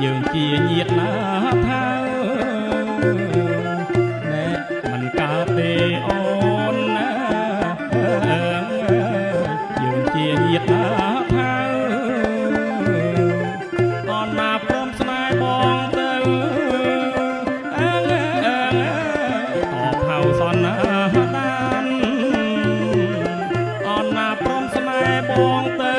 យើងជាញាតិណាថាណែមិនកើតទេអូនណាយើងជាញាតិណាថាអូនណាព្រមស្នេហ៍បងទៅអើតបហៅសនណាដានអូនណាព្រមស្នេហ៍បងទៅ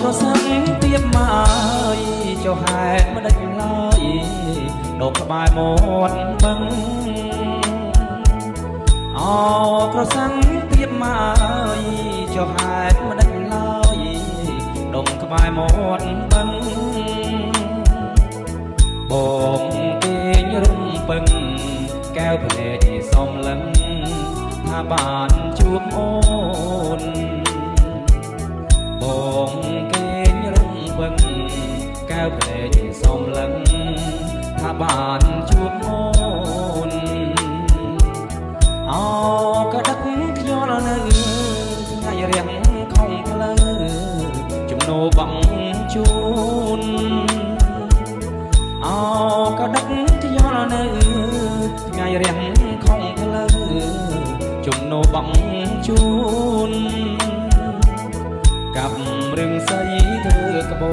ប្រសិនទៀបមកហើយចុះហេតុមិនដេចឡើយដកក្បែរមាត់បឹងប្រសិនទៀបមកហើយចុះហេតុមិនដេចឡើយដកក្បែរមាត់បឹងបងគេងរំពឹងកែវភ្នែកសំលឹងថាបានជួបអូនបងគេងរំពឹងកែវភ្នែកសំលឹងថាបានជួបអូនក៏ដឹកខ្យល់នៅថ្ងៃរៀងខំផ្លូវចំណូលបងជូនក៏ដឹកខ្យល់នៅថ្ងៃរៀងខំផ្លូវចំណូលបងជូនกับเรื่องใสเธอกระโบ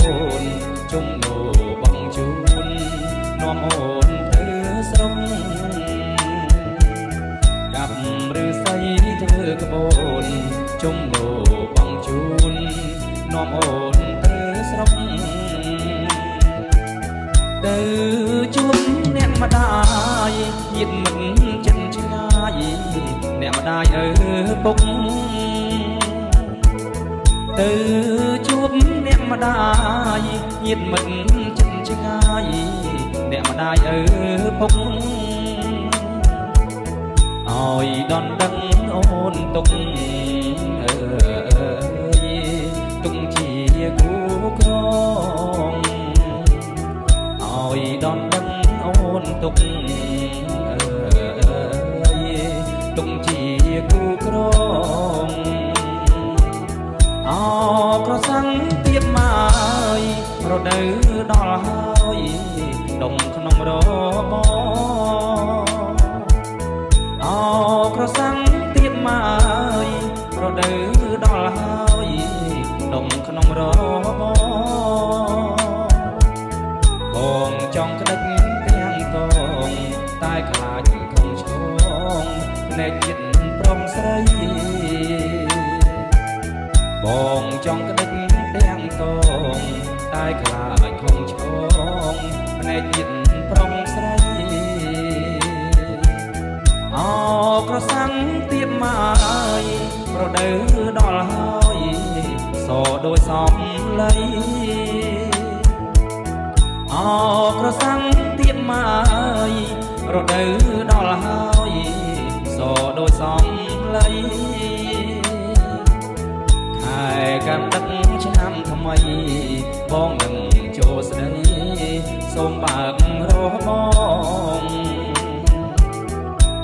นจุ่มโนบังจูนน้อมโอนเธอสมกับเรื่องใสเธอกระโบนจุ่มโนบังจูนน้อมโอนเธอสมเดินจุ่มเนี่ยมาได้ยินมันจันช่ายเนี่ยมาได้ปุ๊กtừ chuốc nẹm mà đai nhiệt mật chân chân ai nẹm mà đai ở phúc ôi đòn đắng ôn tung tung chia cú con ôi đòn đắng ôn tung tung chia cú conប្រសិនទៀបមកហើយរដូវដល់ហើយដុំក្នុងរបប្រសិនទៀបមកហើយរដូវដល់ហើយដុំក្នុងរបបងចង់ក្តិចទាំងកងតែខ្លាចខំឆ្កងភ្នែកចិត្តប្រុងស្រីបងចង់ក្តិចទាំងកងតែខ្លាចខំឆ្កងភ្នែកចិត្តប្រុងស្រីប្រសិនទៀបមកហើយរដូវដល់ហើយសដូចសំឡីប្រសិនទៀបមកហើយរដូវដល់ហើយសដូចសំឡីកាន់ដឹកឆ្នាំថ្មីបងនឹងចូលស្ដីសូមបើករហបង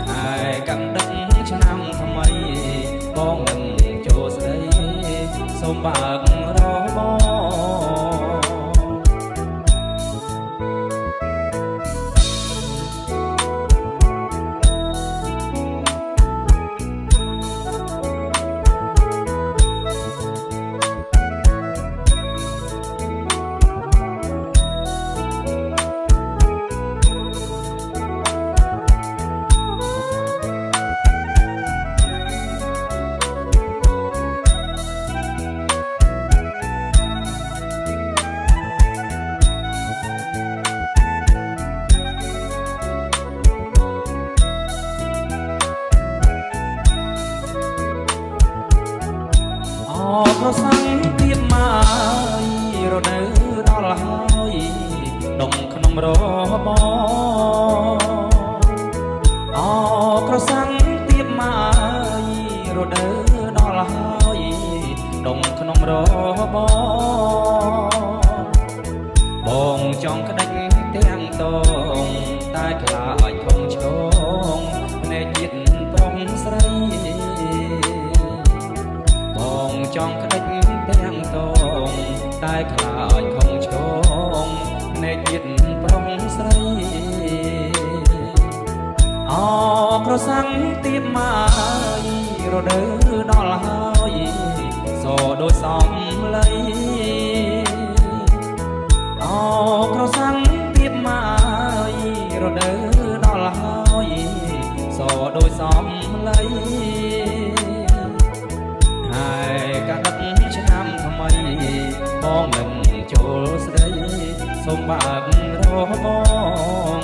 ខែកាន់ដឹកឆ្នាំថ្មីបងនឹងចូលស្ដីសូមបើករហបង បងអក្រសាំងទៀបម៉ាយរដូវដល់ហើយដុំក្នុងបងចង់ក្តាច់ទាំងតងតែខ្លាចធំឆ្កងភ្នែកជាតិប្រុងស្រីបងចង់ក្តាច់ទាំងតងតែខ្លាចធំឆ្កងភ្នែកជាតិប្រុងស្រីអក្រសាំងទៀបម៉ាយរដូវដល់ហើយសដូចសំឡីអក្រសាំងទៀបម៉ាយរដូវដល់ហើយសដូចសំឡីហើយកាដឹកឆ្នាំថ្មីបងនឹងចូលស្ដីសូមបើករបង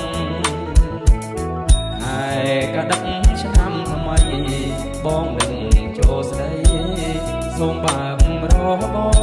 ហើយកាដឹកឆ្នាំថ្មីបងនឹងចូលស្ដីសូមបើករបង